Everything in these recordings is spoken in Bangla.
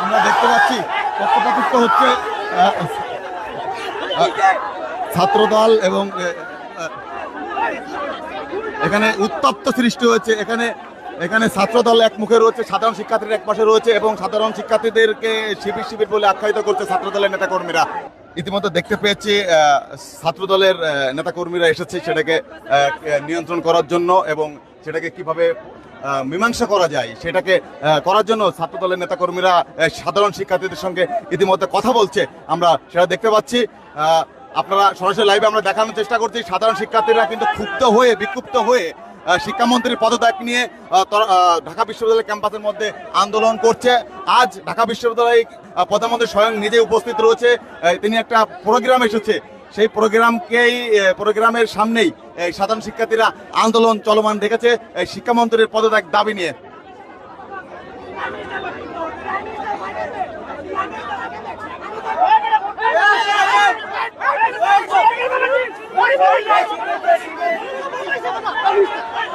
আমরা দেখতে পাচ্ছি পক্ষপাতিত্ব হচ্ছে ছাত্রদল এবং এখানে উত্তপ্ত সৃষ্টি হয়েছে। এখানে ছাত্রদল এক মুখে রয়েছে, সাধারণ শিক্ষার্থীদের এক পাশে রয়েছে এবং সাধারণ শিক্ষার্থীদেরকে শিবির শিবির বলে আখ্যায়িত করছে ছাত্রদলের নেতাকর্মীরা। ইতিমধ্যে দেখতে পেয়েছি ছাত্রদলের নেতাকর্মীরা এসেছে সেটাকে নিয়ন্ত্রণ করার জন্য এবং সেটাকে কিভাবে মীমাংসা করা যায় সেটাকে করার জন্য ছাত্রদলের নেতাকর্মীরা সাধারণ শিক্ষার্থীদের সঙ্গে ইতিমধ্যে কথা বলছে, আমরা সেটা দেখতে পাচ্ছি। আপনারা সরাসরি লাইভে আমরা দেখানোর চেষ্টা করছি সাধারণ শিক্ষার্থীরা কিন্তু ক্ষুব্ধ হয়ে বিক্ষুব্ধ হয়ে শিক্ষামন্ত্রীর পদত্যাগ নিয়ে ঢাকা বিশ্ববিদ্যালয় ক্যাম্পাসের মধ্যে আন্দোলন করছে। আজ ঢাকা বিশ্ববিদ্যালয় প্রধানমন্ত্রী স্বয়ং নিজে উপস্থিত রয়েছে, তিনি একটা প্রোগ্রাম এসেছে, সেই প্রোগ্রামের সামনেই সাধারণ শিক্ষার্থীরা আন্দোলন চলমান দেখেছে শিক্ষামন্ত্রীর পদত্যাগ দাবি নিয়ে।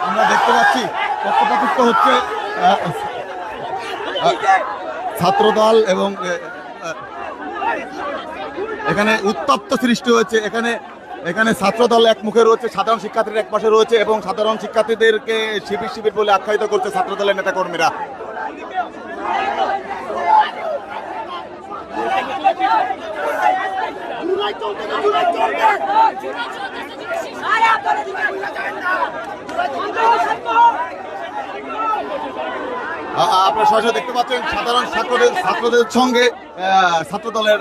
আমরা দেখতে পাচ্ছি পক্ষপাতিত্ব হচ্ছে ছাত্রদল এবং এখানে উত্তপ্ত সৃষ্টি হয়েছে। এখানে ছাত্রদল এক মুখে রয়েছে, সাধারণ শিক্ষার্থীদের এক পাশে রয়েছে এবং সাধারণ শিক্ষার্থীদেরকে শিবির শিবির বলে আখ্যায়িত করছে ছাত্রদলের নেতাকর্মীরা। আপনারা সরাসরি দেখতে পাচ্ছেন সাধারণ ছাত্রদের সঙ্গে ছাত্রদলের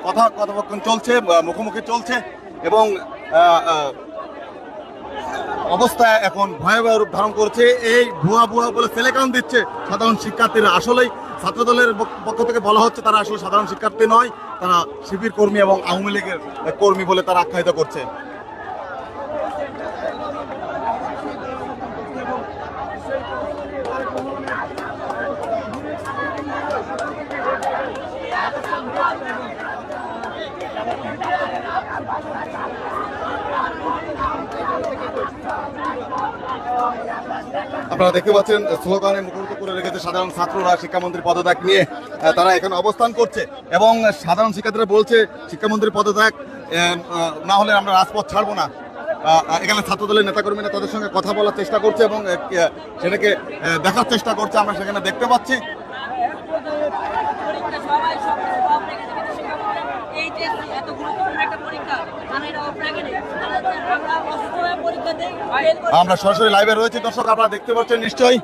কথোপকথন চলছে, মুখোমুখি চলছে এবং অবস্থা এখন ভয়াবহ রূপ ধারণ করছে। এই ভুয়া বলে সেলেকান দিচ্ছে সাধারণ শিক্ষার্থীরা। আসলেই ছাত্রদলের পক্ষ থেকে বলা হচ্ছে তারা আসলে সাধারণ শিক্ষার্থী নয়, তারা শিবির কর্মী এবং আওয়ামী লীগের কর্মী বলে তারা আখ্যায়িত করছে। আপনারা দেখতে পাচ্ছেন স্লোগানে মুখরিত করে রেখেছে সাধারণ ছাত্ররা শিক্ষামন্ত্রীর পদত্যাগ নিয়ে, তারা এখানে অবস্থান করছে এবং সাধারণ শিক্ষার্থীরা বলছে শিক্ষামন্ত্রীর পদত্যাগ না হলে আমরা রাজপথ ছাড়বো না। এখানে ছাত্রদলের নেতাকর্মীরা তাদের সঙ্গে কথা বলার চেষ্টা করছে এবং সেটাকে দেখার চেষ্টা করছে, আমরা সেখানে দেখতে পাচ্ছি। আমরা সরাসরি লাইভে রয়েছি দর্শক, আপনারা দেখতে পাচ্ছেন নিশ্চয়ই।